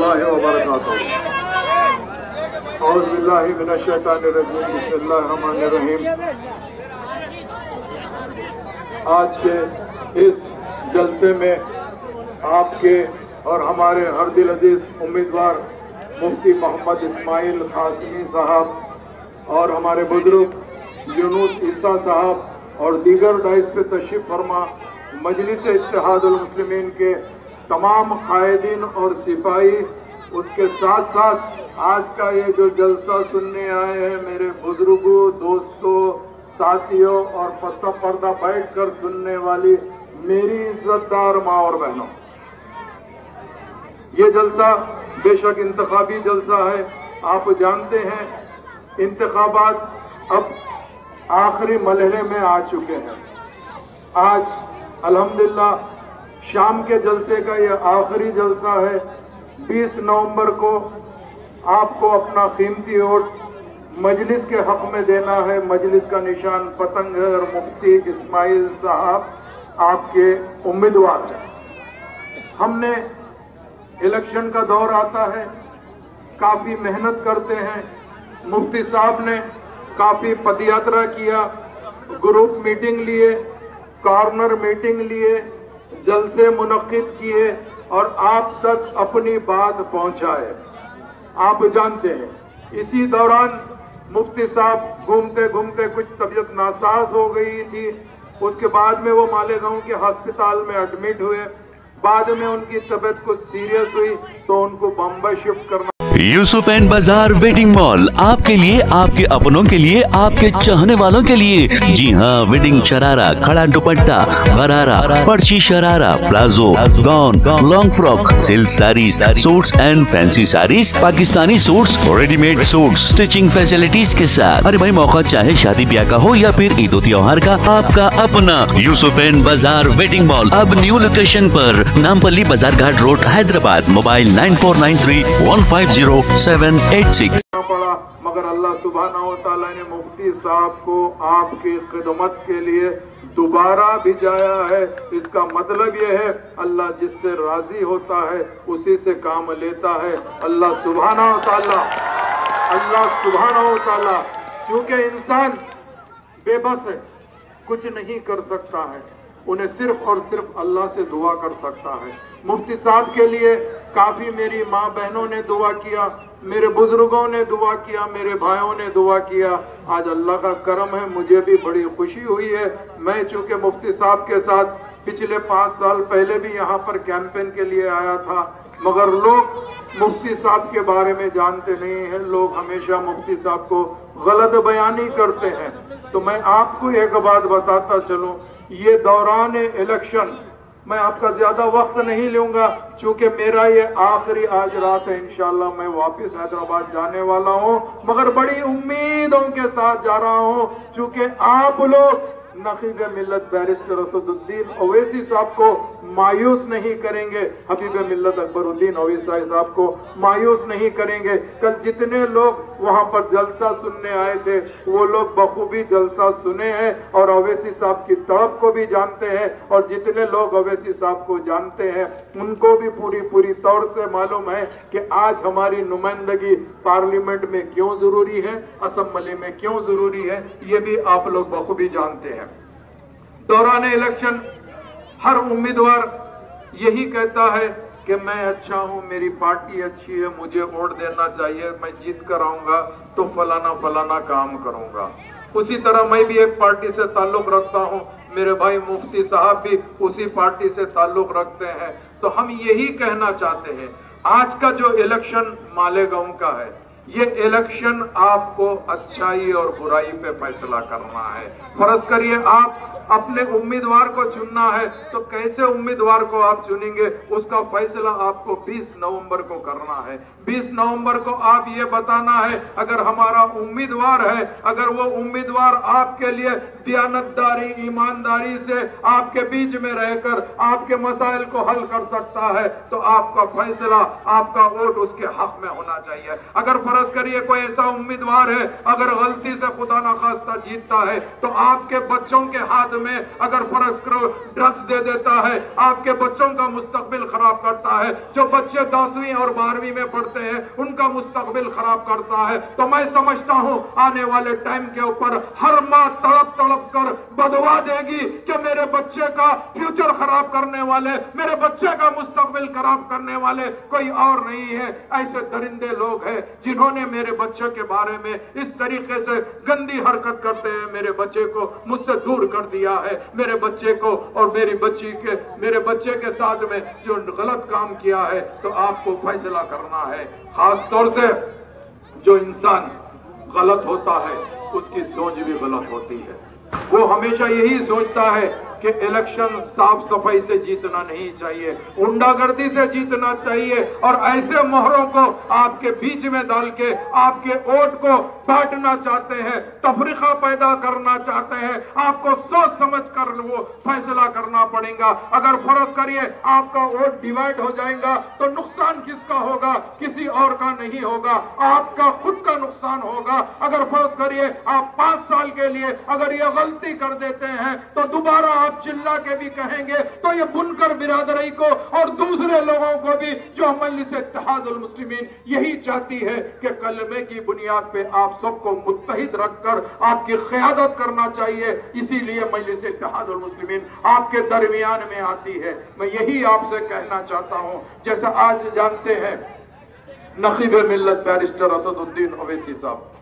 रहमतुल्लाहि व बरकातुहू। औज़ु बिल्लाहि मिनश शैतानिर रजीम, बिस्मिल्लाहिर रहमानिर रहीम। आज के इस जलसे में आपके और हमारे हर दिल अजीज उम्मीदवार मुफ्ती मोहम्मद इस्माइल कासमी साहब और हमारे बुजुर्ग यूनुस ईसा साहब और दीगर डाइस पे तशरीफ फरमा मजलिस इत्तेहादुल मुस्लिमीन के तमाम कायदीन और सिपाही, उसके साथ साथ आज का ये जो जलसा सुनने आए हैं मेरे बुजुर्गों, दोस्तों, साथियों और पस्ता पर्दा बैठ कर सुनने वाली मेरी इज्जतदार माँ और बहनों, ये जलसा बेशक इंतखाबी जलसा है। आप जानते हैं इंतखाबात अब आखिरी मरहले में आ चुके हैं। आज अल्हम्दुलिल्लाह शाम के जलसे का ये आखिरी जलसा है। 20 नवंबर को आपको अपना कीमती वोट मजलिस के हक में देना है। मजलिस का निशान पतंग है और मुफ्ती इस्माइल साहब आपके उम्मीदवार हैं। हमने इलेक्शन का दौर आता है, काफी मेहनत करते हैं। मुफ्ती साहब ने काफी पदयात्रा किया, ग्रुप मीटिंग लिए, कॉर्नर मीटिंग लिए, जलसे मुनक्किद किए और आप तक अपनी बात पहुंचाए। आप जानते हैं इसी दौरान मुफ्ती साहब घूमते घूमते कुछ तबीयत नासाज हो गई थी। उसके बाद में वो मालेगांव के अस्पताल में एडमिट हुए। बाद में उनकी तबीयत कुछ सीरियस हुई तो उनको बम्बई शिफ्ट करना। यूसुफ एंड बाजार वेडिंग मॉल आपके लिए, आपके अपनों के लिए, आपके चाहने वालों के लिए। जी हाँ, वेडिंग शरारा, खड़ा दुपट्टा, गरारा, पर्ची sharara, palazzo, gown, long frock, silk saris, suits and fancy saris, Pakistani suits, readymade suits, stitching facilities के साथ। अरे भाई, मौका चाहे शादी ब्याह का हो या फिर ईद त्योहार का, आपका अपना यूसुफ एंड बाजार वेडिंग मॉल अब न्यू लोकेशन पर, नामपल्ली बाजार घाट रोड, हैदराबाद। मोबाइल 9493150786। पड़ा मगर अल्लाह सुब्हानहू व तआला ने मुफ्ती साहब को आपकी खिदमत के लिए दोबारा भिजाया है। इसका मतलब यह है अल्लाह जिससे राजी होता है उसी से काम लेता है। अल्लाह सुब्हानहू व तआला, क्योंकि इंसान बेबस है, कुछ नहीं कर सकता है, उन्हें सिर्फ और सिर्फ अल्लाह से दुआ कर सकता है। मुफ्ती साहब के लिए काफी मेरी माँ बहनों ने दुआ किया, मेरे बुजुर्गों ने दुआ किया, मेरे भाइयों ने दुआ किया। आज अल्लाह का करम है, मुझे भी बड़ी खुशी हुई है। मैं चूंकि मुफ्ती साहब के साथ पिछले 5 साल पहले भी यहाँ पर कैंपेन के लिए आया था, मगर लोग मुफ्ती साहब के बारे में जानते नहीं हैं। लोग हमेशा मुफ्ती साहब को गलत बयानी करते हैं। तो मैं आपको एक बात बताता चलूं, ये दौरान इलेक्शन मैं आपका ज्यादा वक्त नहीं लूंगा, चूंकि मेरा ये आखिरी आज रात है। इंशाल्लाह मैं वापस हैदराबाद जाने वाला हूं, मगर बड़ी उम्मीदों के साथ जा रहा हूं, चूंकि आप लोग नखीब मिल्लत बैरिस्टर असदुद्दीन ओवैसी साहब को मायूस नहीं करेंगे, हबीब मिल्लत अकबरुद्दीन ओवैसी साहब को मायूस नहीं करेंगे। कल जितने लोग वहां पर जलसा सुनने आए थे वो लोग बखूबी जलसा सुने हैं और ओवैसी साहब की तड़प को भी जानते हैं, और जितने लोग ओवैसी साहब को जानते हैं उनको भी पूरी तौर से मालूम है कि आज हमारी नुमाइंदगी पार्लियामेंट में क्यों जरूरी है, असेंबली में क्यों जरूरी है, ये भी आप लोग बखूबी जानते हैं। दौरान इलेक्शन हर उम्मीदवार यही कहता है कि मैं अच्छा हूं, मेरी पार्टी अच्छी है, मुझे वोट देना चाहिए, मैं जीत कर आऊंगा तो फलाना काम करूंगा। उसी तरह मैं भी एक पार्टी से ताल्लुक रखता हूं, मेरे भाई मुफ्ती साहब भी उसी पार्टी से ताल्लुक रखते हैं। तो हम यही कहना चाहते हैं, आज का जो इलेक्शन मालेगांव का है, ये इलेक्शन आपको अच्छाई और बुराई पे फैसला करना है। फर्ज करिए आप अपने उम्मीदवार को चुनना है तो कैसे उम्मीदवार को आप चुनेंगे, उसका फैसला आपको 20 नवंबर को करना है। 20 नवंबर को आप ये बताना है अगर हमारा उम्मीदवार है, अगर वो उम्मीदवार आपके लिए दियानतदारी, ईमानदारी से आपके बीच में रहकर आपके मसाइल को हल कर सकता है तो आपका फैसला, आपका वोट उसके हक में होना चाहिए। अगर फर्ज करिए कोई ऐसा उम्मीदवार है, अगर गलती से खुदा ना खास्ता जीतता है तो आपके बच्चों के हाथ में अगर फर्ज करो ड्रग्स दे देता है, आपके बच्चों का मुस्तकबिल खराब करता है, जो बच्चे 10वीं और 12वीं में पढ़ते हैं उनका मुस्तकबिल खराब करता है, तो मैं समझता हूं आने वाले टाइम के ऊपर हर माँ तड़प तड़प कर बदवा देगी कि मेरे बच्चे का फ्यूचर खराब करने वाले, मेरे बच्चे का मुस्तकबिल खराब करने वाले कोई और नहीं है। ऐसे दरिंदे लोग हैं जिन्होंने मेरे बच्चे के बारे में इस तरीके से गंदी हरकत करते हैं मेरे बच्चे को मुझसे दूर कर दिया है। मेरे बच्चे को और मेरे बच्चे के साथ में जो गलत काम किया है, तो आपको फैसला करना है। खास तौर से जो इंसान गलत होता है उसकी सोच भी गलत होती है। वो हमेशा यही सोचता है कि इलेक्शन साफ सफाई से जीतना नहीं चाहिए, गुंडागर्दी से जीतना चाहिए, और ऐसे मोहरों को आपके बीच में डाल के आपके वोट को बांटना चाहते हैं, तफरीका पैदा करना चाहते हैं। आपको सोच समझ कर वो फैसला करना पड़ेगा। अगर फर्ज करिए आपका वोट डिवाइड हो जाएगा तो नुकसान किसका होगा? किसी और का नहीं होगा, आपका खुद का नुकसान होगा। अगर फर्ज करिए आप 5 साल के लिए अगर ये गलती कर देते हैं तो दोबारा आप चिल्ला के भी कहेंगे, तो ये बुनकर बिरादरी को और दूसरे लोगों को भी जो मजलिस इत्तेहादुल मुस्लिमीन यही चाहती है कि कलमे की बुनियाद पे आप सबको मुत्तहिद रखकर आपकी क़यादत करना चाहिए। इसीलिए मजलिस इत्तेहादुल मुस्लिमीन आपके दरमियान में आती है। मैं यही आपसे कहना चाहता हूं, जैसा आज जानते हैं नकीब मिल्लत बैरिस्टर असदुद्दीन ओवैसी साहब,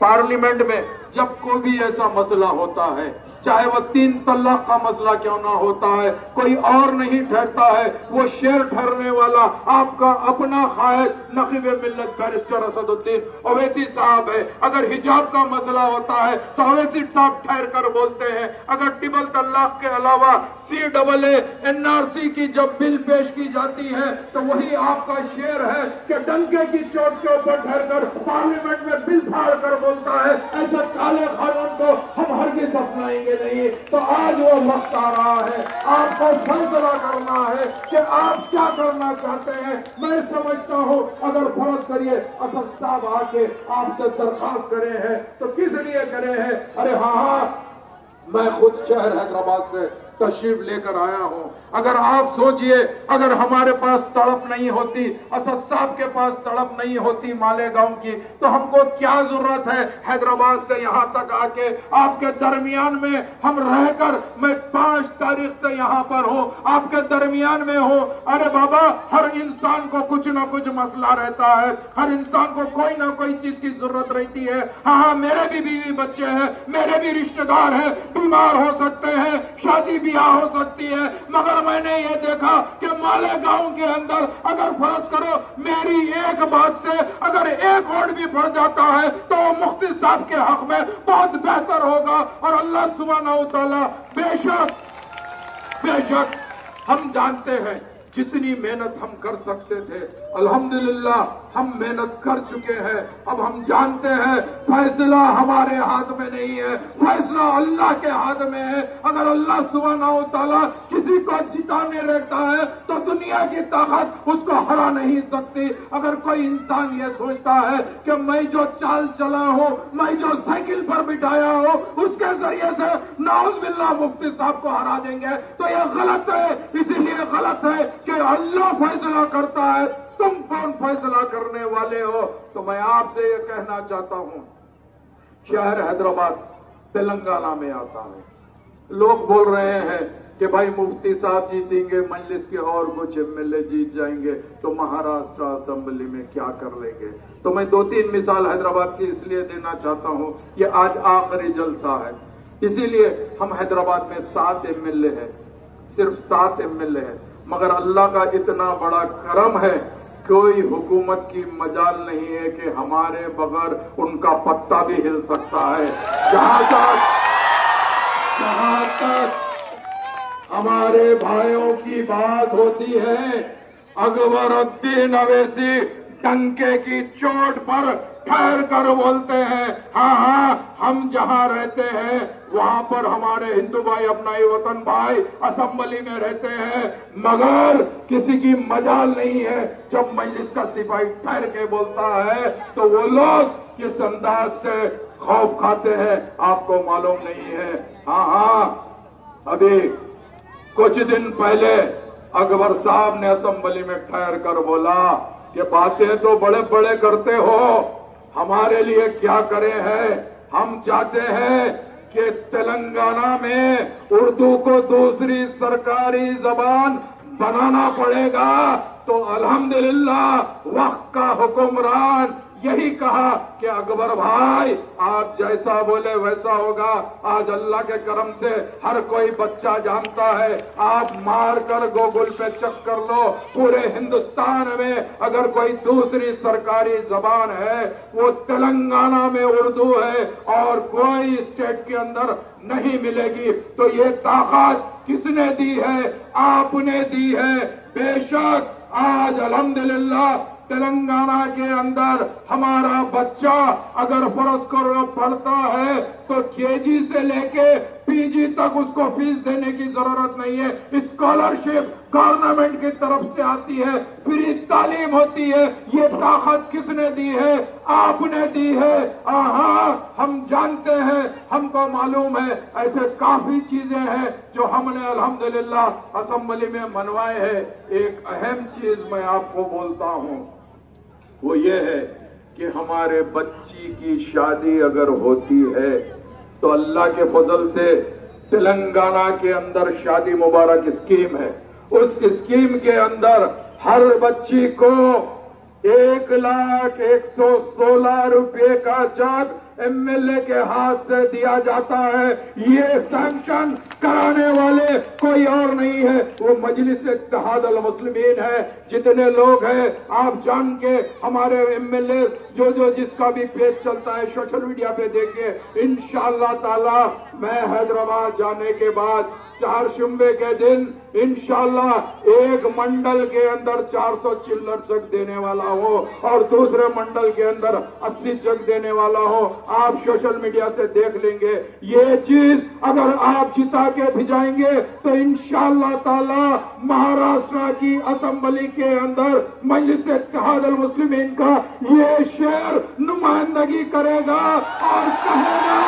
पार्लियामेंट में जब कोई भी ऐसा मसला होता है, चाहे वह 3 तलाक का मसला क्यों ना होता है, कोई और नहीं ठहरता है, वो शेर ठहरने वाला आपका अपना खायद नकीब मिल्लत बैरिस्टर असदुद्दीन ओवैसी साहब है। अगर हिजाब का मसला होता है तो ओवैसी साहब ठहर कर बोलते हैं। अगर ट्रिपल तलाक के अलावा CAA NRC की जब बिल पेश की जाती है तो वही आपका शेर है कि डंके की चोट के ऊपर ठहर कर पार्लियामेंट में बिल फाड़ कर बोलता है, ऐसा काले कानून को हम हरगिज़ अपनाएंगे नहीं। तो आज वो वक्त आ रहा है, आपको फैसला करना है कि आप क्या करना चाहते हैं। मैं समझता हूं अगर फर्ज करिए असद साहब आके आपसे दरखास्त करे हैं तो किस लिए करे हैं? अरे हाँ, मैं खुद शहर हैदराबाद से तशरीफ लेकर आया हूं। अगर आप सोचिए, अगर हमारे पास तड़प नहीं होती, असद साहब के पास तड़प नहीं होती मालेगांव की, तो हमको क्या जरूरत है हैदराबाद से यहां तक आके आपके दरमियान में हम रहकर, मैं 5 तारीख से यहां पर हूं, आपके दरमियान में हूं। अरे बाबा, हर इंसान को कुछ ना कुछ मसला रहता है, हर इंसान को कोई ना कोई चीज की जरूरत रहती है। हाँ, मेरे भी बीवी बच्चे हैं, मेरे भी रिश्तेदार हैं, बीमार हो सकते हैं, शादी ब्याह हो सकती है, मगर मैंने ये देखा कि मालेगांव के अंदर अगर फर्ज करो मेरी एक बात से अगर एक वोट भी बढ़ जाता है तो मुफ्ती साहब के हक में बहुत बेहतर होगा। और अल्लाह सुब्हानहू व तआला बेशक हम जानते हैं जितनी मेहनत हम कर सकते थे, अल्हम्दुलिल्लाह हम मेहनत कर चुके हैं। अब हम जानते हैं फैसला हमारे हाथ में नहीं है, फैसला अल्लाह के हाथ में है। अगर अल्लाह सुब्हानहू व तआला किसी को जिताने रहता है तो दुनिया की ताकत उसको हरा नहीं सकती। अगर कोई इंसान ये सोचता है कि मैं जो चाल चला हूं, मैं जो साइकिल पर बिठाया हूं, उसके जरिए से नाउज़ बिल्लाह मुफ्ती साहब को हरा देंगे, तो ये गलत है। इसीलिए गलत है कि अल्लाह फैसला करता है, तुम कौन फैसला करने वाले हो। तो मैं आपसे ये कहना चाहता हूं, शहर हैदराबाद तेलंगाना में आता है, लोग बोल रहे हैं कि भाई मुफ्ती साहब जीतेंगे, मजलिस के और कुछ MLA जीत जाएंगे तो महाराष्ट्र असेंबली में क्या कर लेंगे। तो मैं 2-3 मिसाल हैदराबाद की इसलिए देना चाहता हूं, ये आज आखिरी जलसा है, इसीलिए हम हैदराबाद में 7 MLA है, सिर्फ 7 MLA है, मगर अल्लाह का इतना बड़ा करम है, कोई हुकूमत की मजाल नहीं है कि हमारे बगैर उनका पत्ता भी हिल सकता है। जहां तक हमारे भाइयों की बात होती है, अकबरुद्दीन अवैसी डंके की चोट पर ठहर कर बोलते हैं हाँ हाँ हम जहां रहते हैं वहां पर हमारे हिंदू भाई अपना ही वतन भाई असेंबली में रहते हैं, मगर किसी की मजाल नहीं है। जब मजलिस का सिपाही ठहर के बोलता है तो वो लोग किस अंदाज से खौफ खाते हैं आपको मालूम नहीं है। हाँ, अभी कुछ दिन पहले अकबर साहब ने असेंबली में ठहर कर बोला कि बातें तो बड़े बड़े करते हो, हमारे लिए क्या करे हैं, हम चाहते हैं कि तेलंगाना में उर्दू को दूसरी सरकारी जबान बनाना पड़ेगा। तो अल्हम्दुलिल्लाह वक्त का हुक्मरान यही कहा कि अकबर भाई आप जैसा बोले वैसा होगा। आज अल्लाह के करम से हर कोई बच्चा जानता है, आप मार कर गूगल पे चेक कर लो, पूरे हिंदुस्तान में अगर कोई दूसरी सरकारी जबान है वो तेलंगाना में उर्दू है और कोई स्टेट के अंदर नहीं मिलेगी। तो ये ताकत किसने दी है? आपने दी है। बेशक आज अल्हम्दुलिल्लाह तेलंगाना के अंदर हमारा बच्चा अगर फर्ज करो पढ़ता है तो केजी से लेके पीजी तक उसको फीस देने की जरूरत नहीं है। स्कॉलरशिप गवर्नमेंट की तरफ से आती है, फ्री तालीम होती है। ये ताकत किसने दी है? आपने दी है। हाँ, हम जानते हैं, हमको मालूम है, ऐसे काफी चीजें हैं जो हमने अल्हम्दुलिल्लाह असेंबली में मनवाए हैं। एक अहम चीज मैं आपको बोलता हूं, वो ये है कि हमारे बच्ची की शादी अगर होती है तो अल्लाह के फजल से तेलंगाना के अंदर शादी मुबारक स्कीम है। उस स्कीम के अंदर हर बच्ची को 1,116 रुपये का चेक एमएलए के हाथ से दिया जाता है। ये सैंक्शन कराने वाले कोई और नहीं है, वो मजलिस इत्तेहाद अल मुस्लिमीन है। जितने लोग हैं आप जान के हमारे एमएलए जो जिसका भी पेज चलता है सोशल मीडिया पे देखिए, इंशाअल्लाह ताला मैं हैदराबाद जाने के बाद चारशंबे के दिन इंशाअल्लाह एक मंडल के अंदर 400 चिल्लर चेक देने वाला हो और दूसरे मंडल के अंदर 80 चेक देने वाला हो। आप सोशल मीडिया से देख लेंगे। ये चीज अगर आप जिता के भिजाएंगे तो इंशाअल्लाह ताला महाराष्ट्र की असेंबली के अंदर मजलिस इत्तेहाद अल मुस्लिमीन का ये शेर नुमाइंदगी करेगा और कहेगा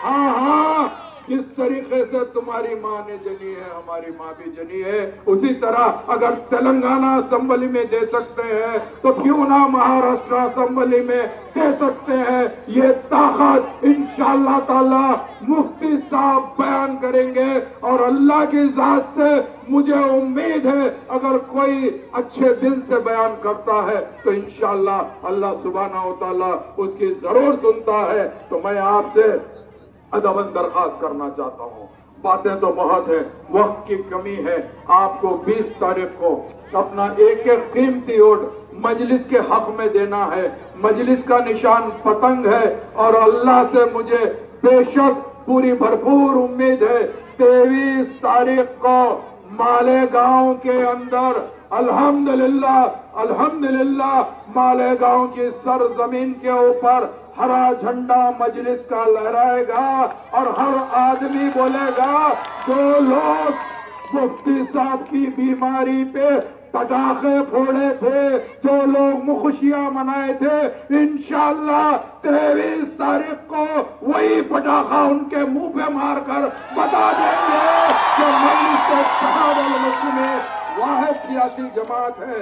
हाँ, जिस तरीके से तुम्हारी माँ ने जनी है हमारी माँ भी जनी है, उसी तरह अगर तेलंगाना असेंबली में दे सकते हैं तो क्यों ना महाराष्ट्र असेंबली में दे सकते हैं। ये ताकत इंशाअल्लाह ताला मुफ्ती साहब बयान करेंगे और अल्लाह की जात से मुझे उम्मीद है अगर कोई अच्छे दिल से बयान करता है तो इंशाअल्लाह अल्लाह सुब्हानहू व तआला उसकी जरूर सुनता है। तो मैं आपसे अदबन दरखास्त करना चाहता हूँ, बातें तो बहुत है, वक्त की कमी है। आपको 20 तारीख को अपना एक कीमती वोट मजलिस के हक में देना है। मजलिस का निशान पतंग है और अल्लाह से मुझे बेशक पूरी भरपूर उम्मीद है 23 तारीख को मालेगांव के अंदर अल्हम्दुलिल्लाह मालेगांव की सरजमीन के ऊपर हरा झंडा मजलिस का लहराएगा और हर आदमी बोलेगा जो लोग मुफ्ती साहब की बीमारी पे पटाखे फोड़े थे, जो लोग खुशियां मनाए थे, इंशाअल्लाह 23 तारीख को वही पटाखा उनके मुंह पे मारकर बता देंगे कि मजलिस इत्तेहाद अल मुस्लिमीन वाहिद सियासी जमात है।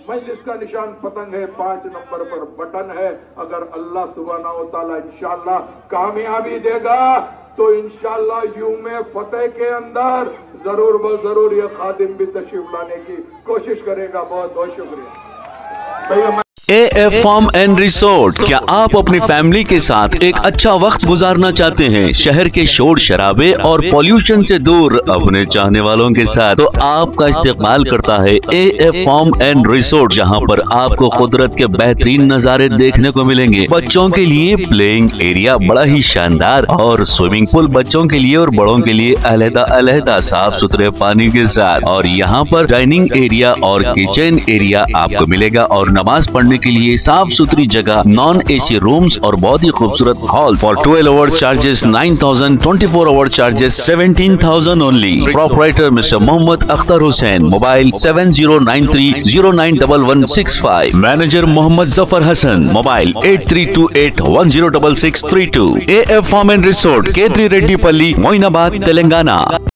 मजलिस का निशान पतंग है, 5 नंबर पर बटन है। अगर अल्लाह सुब्हानहू व तआला इंशाअल्लाह कामयाबी देगा तो इंशाअल्लाह यूम फतेह के अंदर जरूर ब जरूर ये खादिम भी तशरीफ लाने की कोशिश करेगा। बहुत बहुत शुक्रिया। AF फार्म एंड रिसोर्ट, क्या आप अपनी फैमिली के साथ एक अच्छा वक्त गुजारना चाहते हैं शहर के शोर शराबे और पॉल्यूशन से दूर अपने चाहने वालों के साथ? तो आपका इस्तेमाल करता है AF फार्म एंड रिसोर्ट, जहां पर आपको कुदरत के बेहतरीन नजारे देखने को मिलेंगे। बच्चों के लिए प्लेइंग एरिया बड़ा ही शानदार और स्विमिंग पूल बच्चों के लिए और बड़ों के लिए अलग-अलग साफ सुथरे पानी के साथ, और यहाँ पर डाइनिंग एरिया और किचन एरिया आपको मिलेगा और नमाज पढ़ने के लिए साफ सुथरी जगह, नॉन एसी रूम्स और बहुत ही खूबसूरत hall. For 12 hour charges 9,000, 24 hour charges 17,000 only. Proprietor mister Mohammad Akhtar Hussain. Mobile 7093091165। Manager Mohammad Zafar Hasan. Mobile 8328106632। AF farm and resort, K3 Reddypalli, Moinabad, Telangana.